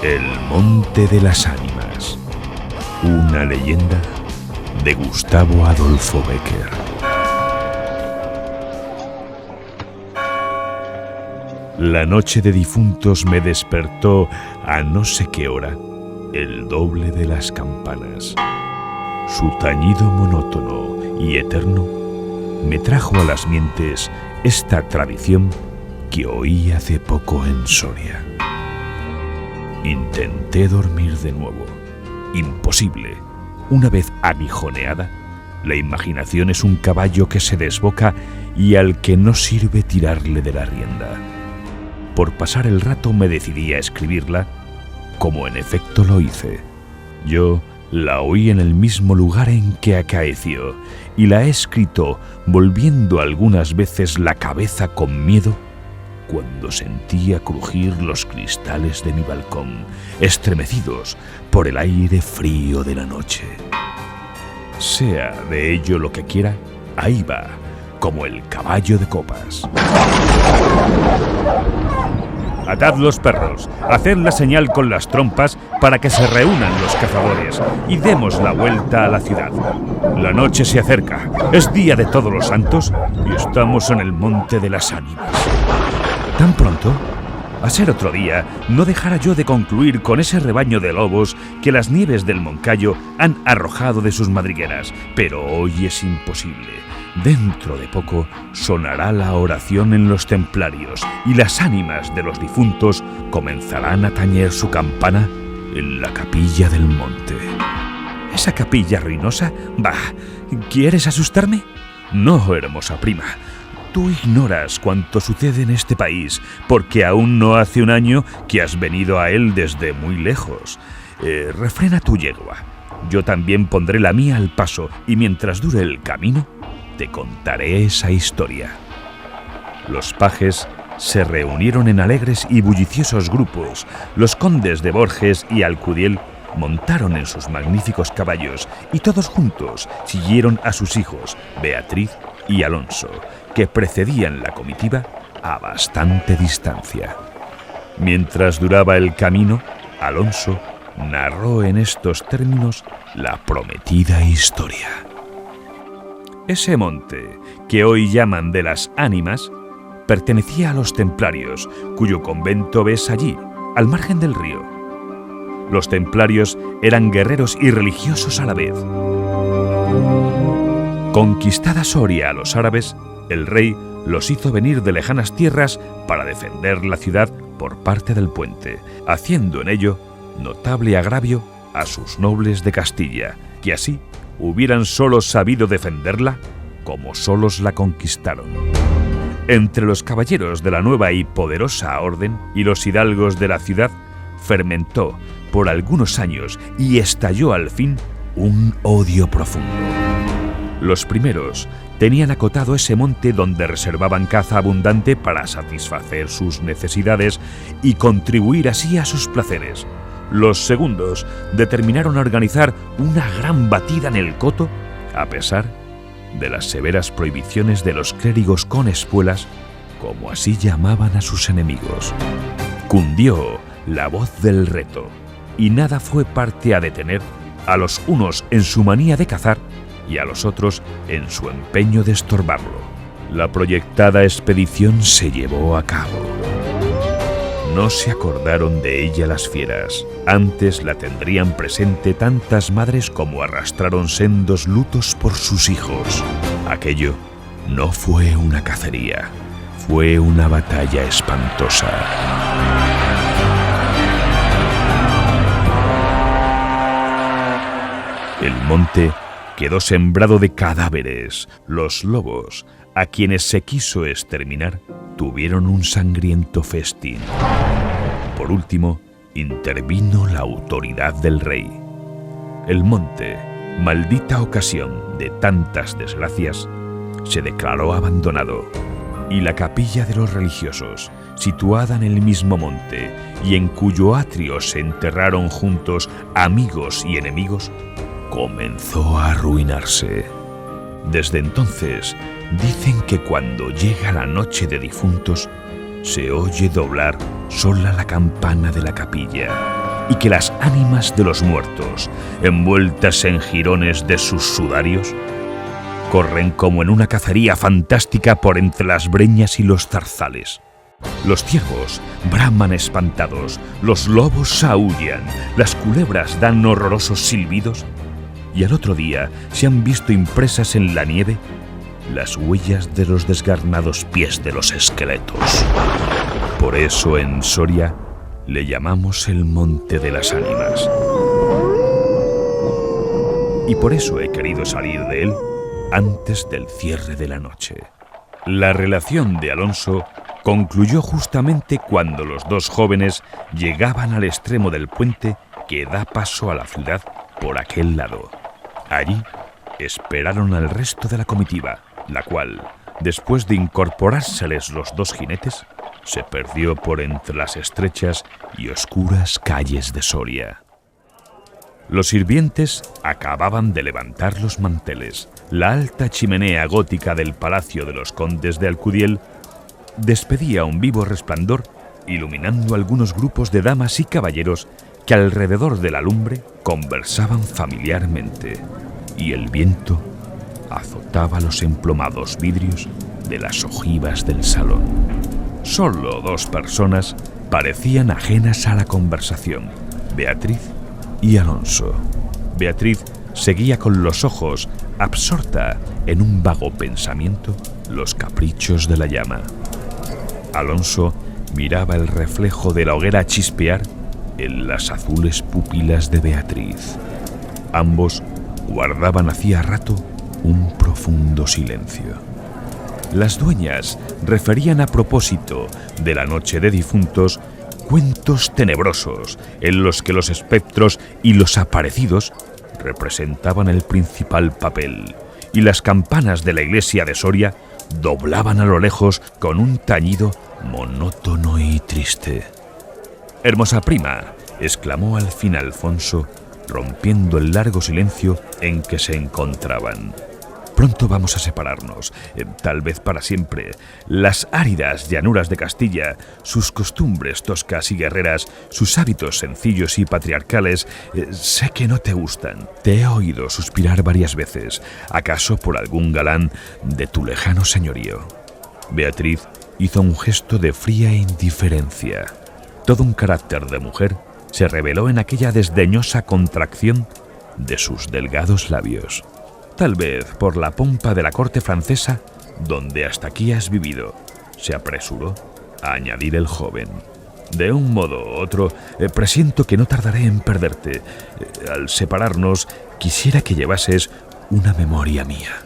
El Monte de las Ánimas. Una leyenda de Gustavo Adolfo Bécquer. La noche de difuntos me despertó a no sé qué hora el doble de las campanas. Su tañido monótono y eterno me trajo a las mientes esta tradición que oí hace poco en Soria. Intenté dormir de nuevo. Imposible. Una vez aguijoneada, la imaginación es un caballo que se desboca y al que no sirve tirarle de la rienda. Por pasar el rato me decidí a escribirla, como en efecto lo hice. Yo la oí en el mismo lugar en que acaeció y la he escrito volviendo algunas veces la cabeza con miedo cuando sentía crujir los cristales de mi balcón, estremecidos por el aire frío de la noche. Sea de ello lo que quiera, ahí va, como el caballo de copas. Atad los perros, haced la señal con las trompas para que se reúnan los cazadores y demos la vuelta a la ciudad. La noche se acerca, es día de Todos los Santos y estamos en el Monte de las Ánimas. ¿Tan pronto? A ser otro día, no dejara yo de concluir con ese rebaño de lobos que las nieves del Moncayo han arrojado de sus madrigueras, pero hoy es imposible. Dentro de poco sonará la oración en los templarios y las ánimas de los difuntos comenzarán a tañer su campana en la capilla del monte. ¿Esa capilla ruinosa? Bah, ¿quieres asustarme? No, hermosa prima. Tú ignoras cuánto sucede en este país, porque aún no hace un año que has venido a él desde muy lejos. Refrena tu yegua. Yo también pondré la mía al paso, y mientras dure el camino, te contaré esa historia. Los pajes se reunieron en alegres y bulliciosos grupos. Los condes de Borges y Alcudiel montaron en sus magníficos caballos y todos juntos siguieron a sus hijos, Beatriz y Alonso, que precedían la comitiva a bastante distancia. Mientras duraba el camino, Alonso narró en estos términos la prometida historia. Ese monte, que hoy llaman de las Ánimas, pertenecía a los templarios, cuyo convento ves allí, al margen del río. Los templarios eran guerreros y religiosos a la vez. Conquistada Soria a los árabes, el rey los hizo venir de lejanas tierras para defender la ciudad por parte del puente, haciendo en ello notable agravio a sus nobles de Castilla, que así hubieran solo sabido defenderla como solos la conquistaron. Entre los caballeros de la nueva y poderosa orden y los hidalgos de la ciudad fermentó por algunos años y estalló al fin un odio profundo. Los primeros tenían acotado ese monte donde reservaban caza abundante para satisfacer sus necesidades y contribuir así a sus placeres. Los segundos determinaron organizar una gran batida en el coto, a pesar de las severas prohibiciones de los clérigos con espuelas, como así llamaban a sus enemigos. Cundió la voz del reto, y nada fue parte a detener a los unos en su manía de cazar y a los otros en su empeño de estorbarlo. La proyectada expedición se llevó a cabo. No se acordaron de ella las fieras, antes la tendrían presente tantas madres como arrastraron sendos lutos por sus hijos. Aquello no fue una cacería, fue una batalla espantosa. El monte quedó sembrado de cadáveres. Los lobos, a quienes se quiso exterminar, tuvieron un sangriento festín. Por último, intervino la autoridad del rey. El monte, maldita ocasión de tantas desgracias, se declaró abandonado, y la capilla de los religiosos, situada en el mismo monte y en cuyo atrio se enterraron juntos amigos y enemigos, comenzó a arruinarse. Desde entonces, dicen que cuando llega la noche de difuntos, se oye doblar sola la campana de la capilla. y que las ánimas de los muertos, envueltas en jirones de sus sudarios, corren como en una cacería fantástica por entre las breñas y los zarzales. Los ciervos braman espantados, los lobos aúllan, las culebras dan horrorosos silbidos, y al otro día se han visto impresas en la nieve las huellas de los desgarnados pies de los esqueletos. Por eso en Soria le llamamos el Monte de las Ánimas. Y por eso he querido salir de él antes del cierre de la noche. La relación de Alonso concluyó justamente cuando los dos jóvenes llegaban al extremo del puente que da paso a la ciudad por aquel lado. Allí esperaron al resto de la comitiva, la cual, después de incorporárseles los dos jinetes, se perdió por entre las estrechas y oscuras calles de Soria. Los sirvientes acababan de levantar los manteles. La alta chimenea gótica del Palacio de los Condes de Alcudiel despedía un vivo resplandor, iluminando algunos grupos de damas y caballeros que alrededor de la lumbre conversaban familiarmente, y el viento azotaba los emplomados vidrios de las ojivas del salón. Solo dos personas parecían ajenas a la conversación: Beatriz y Alonso. Beatriz seguía con los ojos, absorta en un vago pensamiento, los caprichos de la llama. Alonso miraba el reflejo de la hoguera chispear en las azules pupilas de Beatriz. Ambos guardaban hacía rato un profundo silencio. Las dueñas referían a propósito de la noche de difuntos cuentos tenebrosos en los que los espectros y los aparecidos representaban el principal papel, y las campanas de la iglesia de Soria doblaban a lo lejos con un tañido monótono y triste. «Hermosa prima», exclamó al fin Alfonso, rompiendo el largo silencio en que se encontraban. «Pronto vamos a separarnos, tal vez para siempre. Las áridas llanuras de Castilla, sus costumbres toscas y guerreras, sus hábitos sencillos y patriarcales, sé que no te gustan. Te he oído suspirar varias veces, acaso por algún galán de tu lejano señorío». Beatriz hizo un gesto de fría indiferencia. Todo un carácter de mujer se reveló en aquella desdeñosa contracción de sus delgados labios. «Tal vez por la pompa de la corte francesa, donde hasta aquí has vivido», se apresuró a añadir el joven. «De un modo u otro, presiento que no tardaré en perderte. Al separarnos, quisiera que llevases una memoria mía.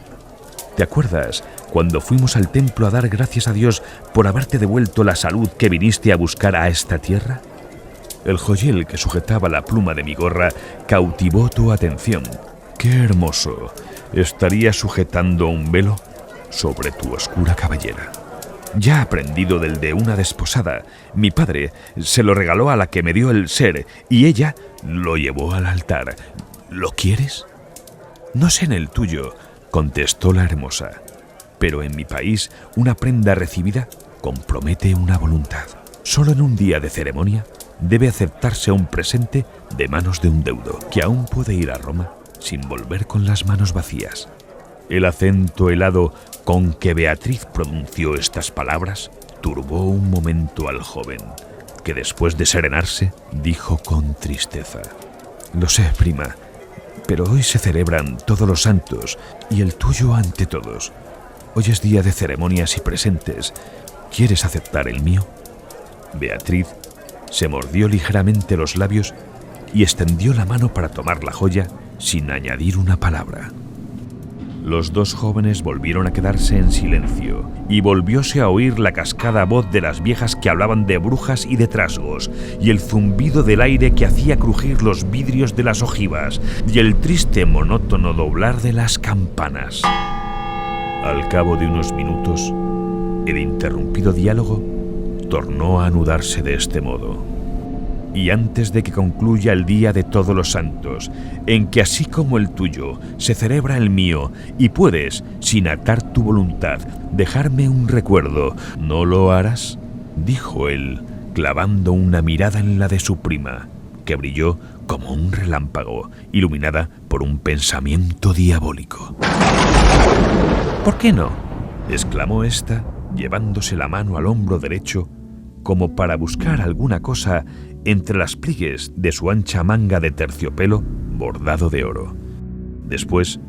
¿Te acuerdas cuando fuimos al templo a dar gracias a Dios por haberte devuelto la salud que viniste a buscar a esta tierra? El joyel que sujetaba la pluma de mi gorra cautivó tu atención. ¡Qué hermoso! Estaría sujetando un velo sobre tu oscura cabellera. Ya aprendido del de una desposada, mi padre se lo regaló a la que me dio el ser y ella lo llevó al altar. ¿Lo quieres?» «No sé en el tuyo», contestó la hermosa, «pero en mi país una prenda recibida compromete una voluntad. Solo en un día de ceremonia debe aceptarse un presente de manos de un deudo, que aún puede ir a Roma sin volver con las manos vacías». El acento helado con que Beatriz pronunció estas palabras turbó un momento al joven, que después de serenarse dijo con tristeza: «Lo sé, prima, pero hoy se celebran todos los santos y el tuyo ante todos. Hoy es día de ceremonias y presentes. ¿Quieres aceptar el mío?» Beatriz se mordió ligeramente los labios y extendió la mano para tomar la joya sin añadir una palabra. Los dos jóvenes volvieron a quedarse en silencio y volvióse a oír la cascada voz de las viejas que hablaban de brujas y de trasgos, y el zumbido del aire que hacía crujir los vidrios de las ojivas, y el triste monótono doblar de las campanas. Al cabo de unos minutos, el interrumpido diálogo tornó a anudarse de este modo. «Y antes de que concluya el día de todos los santos, en que así como el tuyo se celebra el mío, y puedes, sin atar tu voluntad, dejarme un recuerdo, ¿no lo harás?», dijo él, clavando una mirada en la de su prima, que brilló como un relámpago, iluminada por un pensamiento diabólico. «¿Por qué no?», exclamó ésta, llevándose la mano al hombro derecho, como para buscar alguna cosa entre las pliegues de su ancha manga de terciopelo bordado de oro. Después,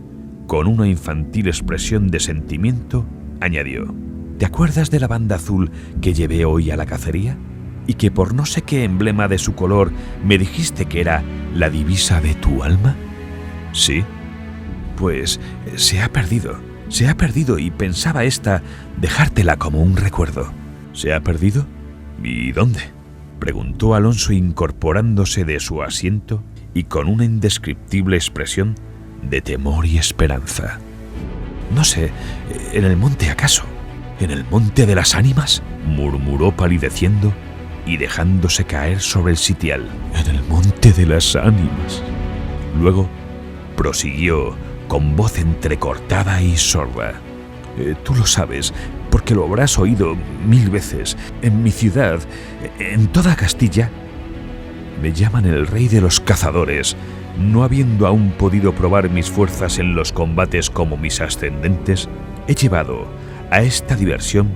con una infantil expresión de sentimiento, añadió: «¿Te acuerdas de la banda azul que llevé hoy a la cacería? Y que por no sé qué emblema de su color me dijiste que era la divisa de tu alma». «Sí». «Pues se ha perdido y pensaba esta dejártela como un recuerdo». «¿Se ha perdido? ¿Y dónde?», preguntó Alonso, incorporándose de su asiento y con una indescriptible expresión de temor y esperanza. «No sé, ¿en el monte acaso? ¿En el monte de las ánimas?», murmuró palideciendo y dejándose caer sobre el sitial. «En el monte de las ánimas». Luego prosiguió con voz entrecortada y sorda: «Tú lo sabes, porque lo habrás oído 1000 veces. En mi ciudad, en toda Castilla, me llaman el rey de los cazadores, no habiendo aún podido probar mis fuerzas en los combates como mis ascendentes. He llevado a esta diversión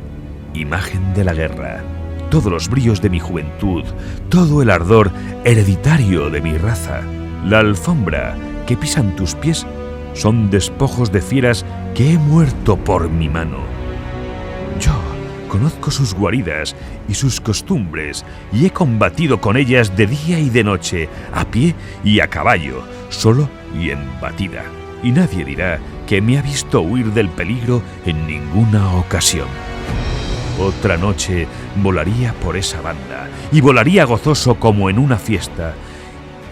imagen de la guerra, todos los bríos de mi juventud, todo el ardor hereditario de mi raza. La alfombra que pisan tus pies son despojos de fieras que he muerto por mi mano. Yo conozco sus guaridas y sus costumbres y he combatido con ellas de día y de noche, a pie y a caballo, solo y en batida, y nadie dirá que me ha visto huir del peligro en ninguna ocasión. Otra noche volaría por esa banda y volaría gozoso como en una fiesta.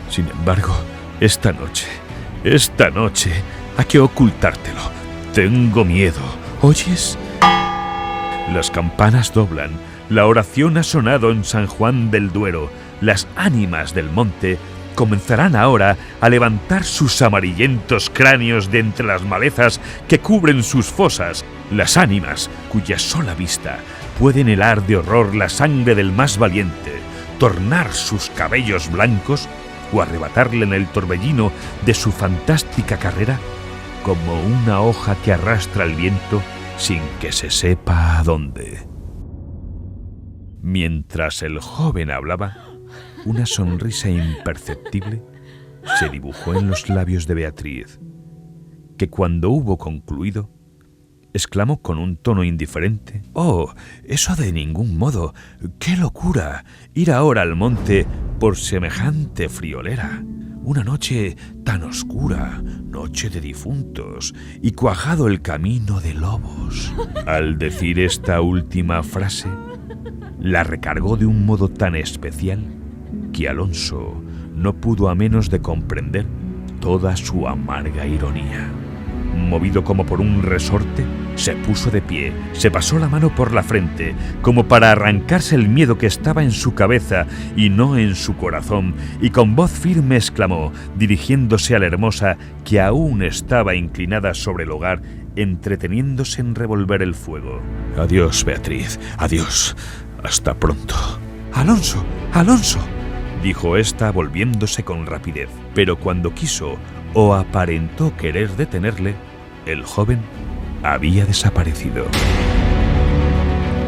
Sin embargo, esta noche, ¿a qué ocultártelo? Tengo miedo. ¿Oyes? Las campanas doblan, la oración ha sonado en San Juan del Duero, las ánimas del monte comenzarán ahora a levantar sus amarillentos cráneos de entre las malezas que cubren sus fosas, las ánimas cuya sola vista pueden helar de horror la sangre del más valiente, tornar sus cabellos blancos o arrebatarle en el torbellino de su fantástica carrera como una hoja que arrastra el viento sin que se sepa a dónde». Mientras el joven hablaba, una sonrisa imperceptible se dibujó en los labios de Beatriz, que cuando hubo concluido, exclamó con un tono indiferente: «Oh, eso de ningún modo. ¡Qué locura! Ir ahora al monte por semejante friolera. Una noche tan oscura, noche de difuntos, y cuajado el camino de lobos». Al decir esta última frase, la recargó de un modo tan especial que Alonso no pudo a menos de comprender toda su amarga ironía. Movido como por un resorte, se puso de pie, se pasó la mano por la frente, como para arrancarse el miedo que estaba en su cabeza y no en su corazón, y con voz firme exclamó, dirigiéndose a la hermosa que aún estaba inclinada sobre el hogar, entreteniéndose en revolver el fuego: «Adiós, Beatriz, adiós. Hasta pronto». «Alonso, Alonso», dijo ésta volviéndose con rapidez, pero cuando quiso o aparentó querer detenerle, el joven había desaparecido.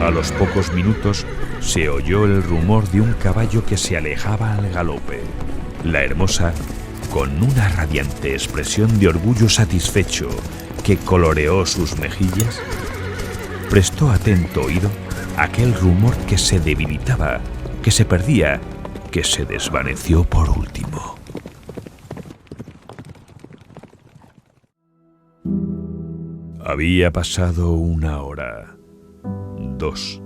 A los pocos minutos se oyó el rumor de un caballo que se alejaba al galope. La hermosa, con una radiante expresión de orgullo satisfecho que coloreó sus mejillas, prestó atento oído a aquel rumor que se debilitaba, que se perdía, que se desvaneció por último. Había pasado 1 hora, 2,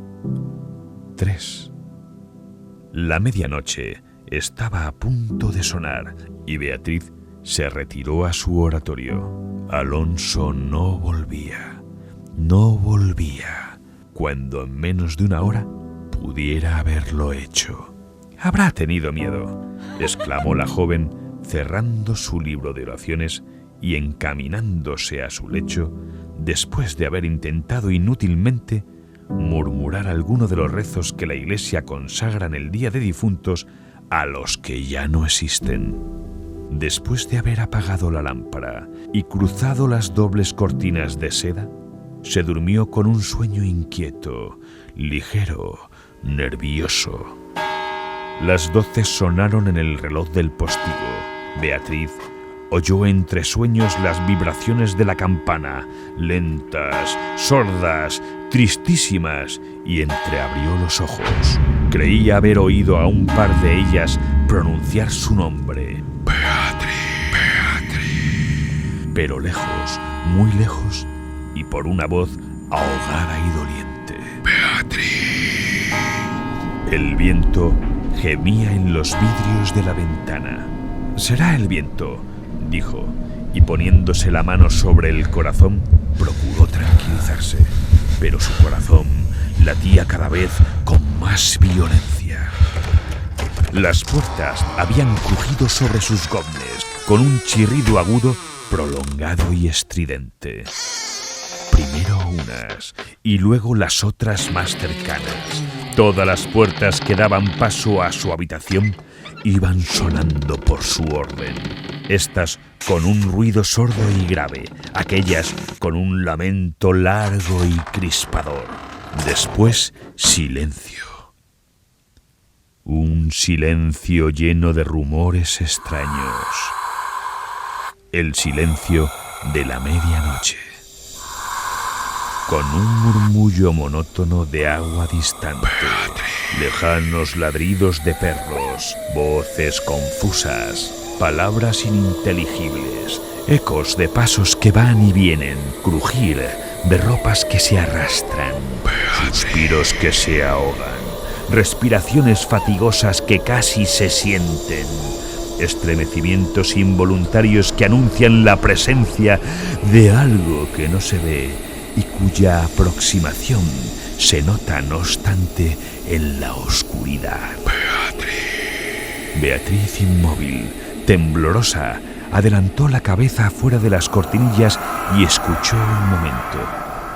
3. La medianoche estaba a punto de sonar y Beatriz se retiró a su oratorio. Alonso no volvía, cuando en menos de 1 hora pudiera haberlo hecho. «Habrá tenido miedo», exclamó la joven, cerrando su libro de oraciones y encaminándose a su lecho, después de haber intentado inútilmente murmurar alguno de los rezos que la Iglesia consagra en el Día de Difuntos a los que ya no existen. Después de haber apagado la lámpara y cruzado las dobles cortinas de seda, se durmió con un sueño inquieto, ligero, nervioso. Las 12 sonaron en el reloj del postigo. Beatriz oyó entre sueños las vibraciones de la campana, lentas, sordas, tristísimas, y entreabrió los ojos. Creía haber oído a un par de ellas pronunciar su nombre. Beatriz, Beatriz. Pero lejos, muy lejos, y por una voz ahogada y doliente. Beatriz. El viento gemía en los vidrios de la ventana. «Será el viento», dijo, y poniéndose la mano sobre el corazón, procuró tranquilizarse. Pero su corazón latía cada vez con más violencia. Las puertas habían crujido sobre sus goznes, con un chirrido agudo, prolongado y estridente. Primero unas, y luego las otras más cercanas. Todas las puertas que daban paso a su habitación iban sonando por su orden. Estas con un ruido sordo y grave, aquellas con un lamento largo y crispador. Después, silencio. Un silencio lleno de rumores extraños. El silencio de la medianoche. Con un murmullo monótono de agua distante, lejanos ladridos de perros, voces confusas, palabras ininteligibles, ecos de pasos que van y vienen, crujir de ropas que se arrastran, suspiros que se ahogan, respiraciones fatigosas que casi se sienten, estremecimientos involuntarios que anuncian la presencia de algo que no se ve y cuya aproximación se nota, no obstante, en la oscuridad. Beatriz, inmóvil, temblorosa, adelantó la cabeza afuera de las cortinillas y escuchó un momento.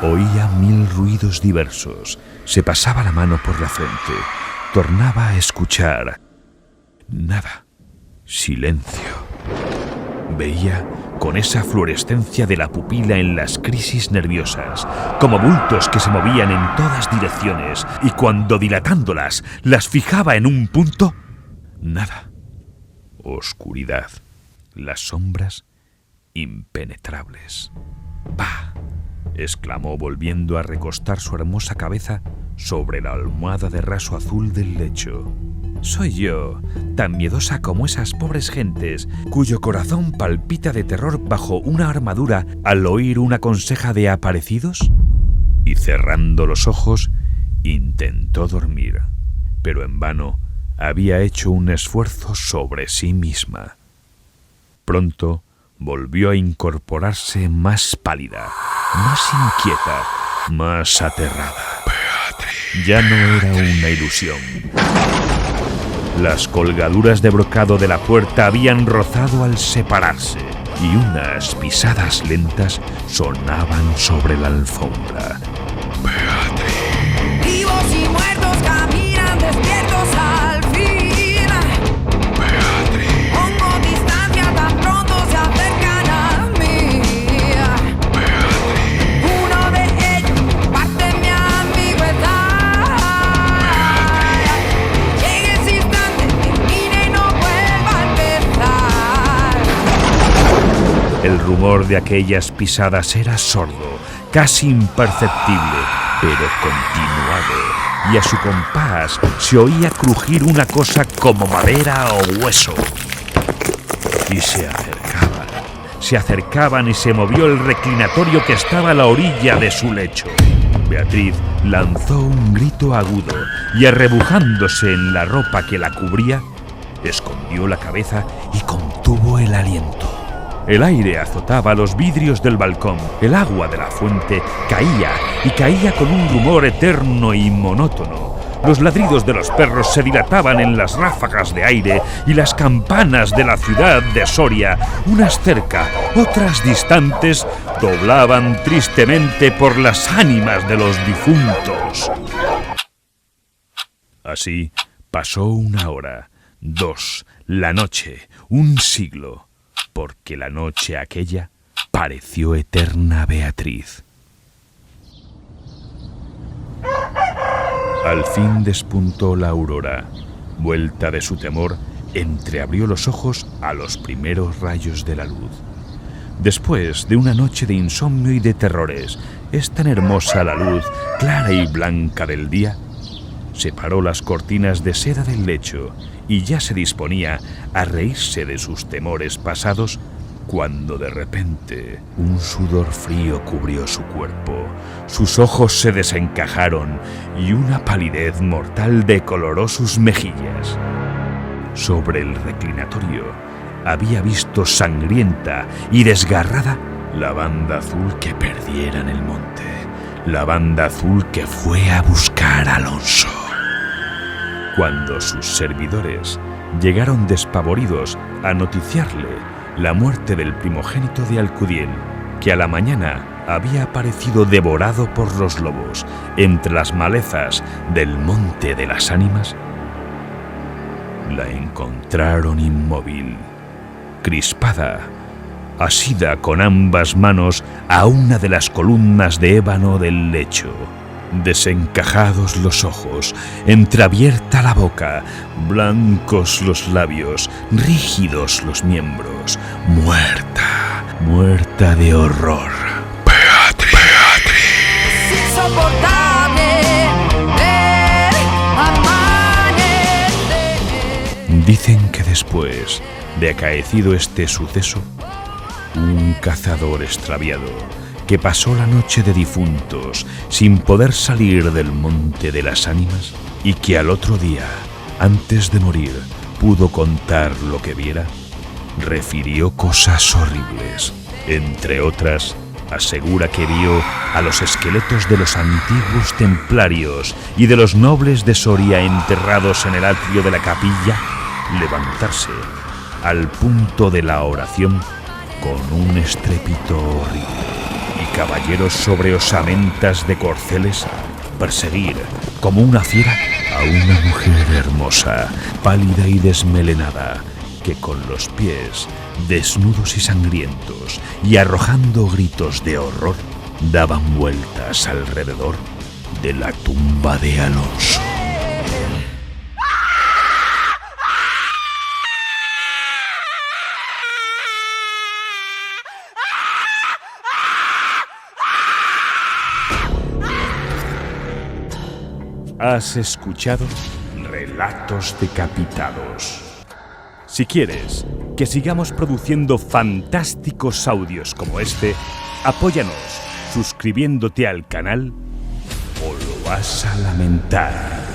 Oía 1000 ruidos diversos. Se pasaba la mano por la frente. Tornaba a escuchar. Nada. Silencio. Veía con esa fluorescencia de la pupila en las crisis nerviosas, como bultos que se movían en todas direcciones, y cuando dilatándolas las fijaba en un punto, nada. Oscuridad. Las sombras impenetrables. ¡Bah!, exclamó volviendo a recostar su hermosa cabeza sobre la almohada de raso azul del lecho. ¿Soy yo tan miedosa como esas pobres gentes cuyo corazón palpita de terror bajo una armadura al oír una conseja de aparecidos? Y cerrando los ojos, intentó dormir, pero en vano había hecho un esfuerzo sobre sí misma. Pronto volvió a incorporarse más pálida, más inquieta, más aterrada. Ya no era una ilusión. Las colgaduras de brocado de la puerta habían rozado al separarse y unas pisadas lentas sonaban sobre la alfombra. Beatriz. Vivos y muertos caminan despiertos al fin. Beatriz. Pongo distancia tan pronto se acercan a mí. Beatriz. Uno de ellos parte mi ambigüedad. Beatriz. Llega ese instante, termine y no vuelva a empezar. El rumor de aquellas pisadas era sordo, casi imperceptible, pero continuado, y a su compás se oía crujir una cosa como madera o hueso. Y se acercaban y se movió el reclinatorio que estaba a la orilla de su lecho. Beatriz lanzó un grito agudo y, arrebujándose en la ropa que la cubría, escondió la cabeza y contuvo el aliento. El aire azotaba los vidrios del balcón, el agua de la fuente caía y caía con un rumor eterno y monótono. Los ladridos de los perros se dilataban en las ráfagas de aire y las campanas de la ciudad de Soria, unas cerca, otras distantes, doblaban tristemente por las ánimas de los difuntos. Así pasó una hora, 2, la noche, un siglo, porque la noche aquella pareció eterna Beatriz. Al fin despuntó la aurora. Vuelta de su temor, entreabrió los ojos a los primeros rayos de la luz. Después de una noche de insomnio y de terrores, es tan hermosa la luz, clara y blanca del día. Separó las cortinas de seda del lecho y ya se disponía a reírse de sus temores pasados, cuando de repente un sudor frío cubrió su cuerpo, sus ojos se desencajaron y una palidez mortal decoloró sus mejillas. Sobre el reclinatorio había visto sangrienta y desgarrada la banda azul que perdiera en el monte, la banda azul que fue a buscar a Alonso. Cuando sus servidores llegaron despavoridos a noticiarle la muerte del primogénito de Alcudiel, que a la mañana había aparecido devorado por los lobos entre las malezas del Monte de las Ánimas, la encontraron inmóvil, crispada, asida con ambas manos a una de las columnas de ébano del lecho. Desencajados los ojos, entreabierta la boca, blancos los labios, rígidos los miembros, muerta, muerta de horror. Beatriz. Es insoportable ver amanecer. Dicen que después de acaecido este suceso, un cazador extraviado que pasó la noche de difuntos sin poder salir del Monte de las Ánimas y que al otro día, antes de morir, pudo contar lo que viera, refirió cosas horribles. Entre otras, asegura que vio a los esqueletos de los antiguos templarios y de los nobles de Soria enterrados en el atrio de la capilla levantarse al punto de la oración con un estrépito horrible, y caballeros sobre osamentas de corceles perseguir como una fiera a una mujer hermosa, pálida y desmelenada, que con los pies desnudos y sangrientos y arrojando gritos de horror daban vueltas alrededor de la tumba de Alonso. Has escuchado Relatos Decapitados. Si quieres que sigamos produciendo fantásticos audios como este, apóyanos suscribiéndote al canal o lo vas a lamentar.